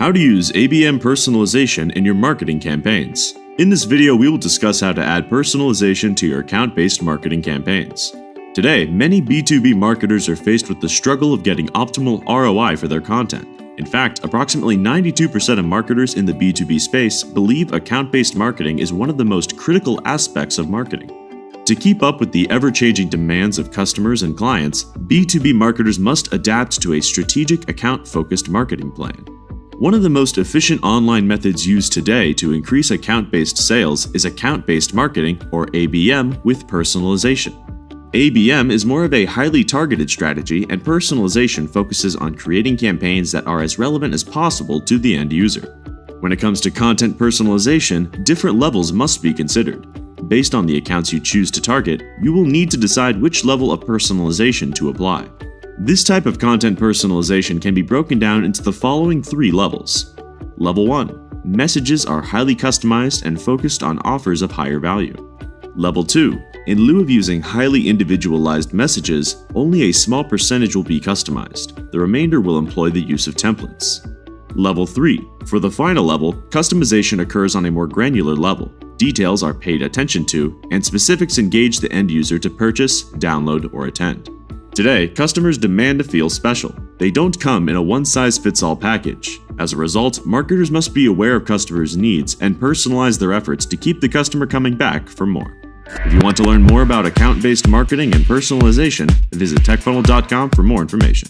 How to use ABM personalization in your marketing campaigns. In this video, we will discuss how to add personalization to your account-based marketing campaigns. Today, many B2B marketers are faced with the struggle of getting optimal ROI for their content. In fact, approximately 92% of marketers in the B2B space believe account-based marketing is one of the most critical aspects of marketing. To keep up with the ever-changing demands of customers and clients, B2B marketers must adapt to a strategic account-focused marketing plan. One of the most efficient online methods used today to increase account-based sales is account-based marketing, or ABM, with personalization. ABM is more of a highly targeted strategy, and personalization focuses on creating campaigns that are as relevant as possible to the end user. When it comes to content personalization, different levels must be considered. Based on the accounts you choose to target, you will need to decide which level of personalization to apply. This type of content personalization can be broken down into the following 3 levels. Level 1. Messages are highly customized and focused on offers of higher value. Level 2. In lieu of using highly individualized messages, only a small percentage will be customized. The remainder will employ the use of templates. Level 3. For the final level, customization occurs on a more granular level. Details are paid attention to, and specifics engage the end user to purchase, download, or attend. Today, customers demand to feel special. They don't come in a one-size-fits-all package. As a result, marketers must be aware of customers' needs and personalize their efforts to keep the customer coming back for more. If you want to learn more about account-based marketing and personalization, visit techfunnel.com for more information.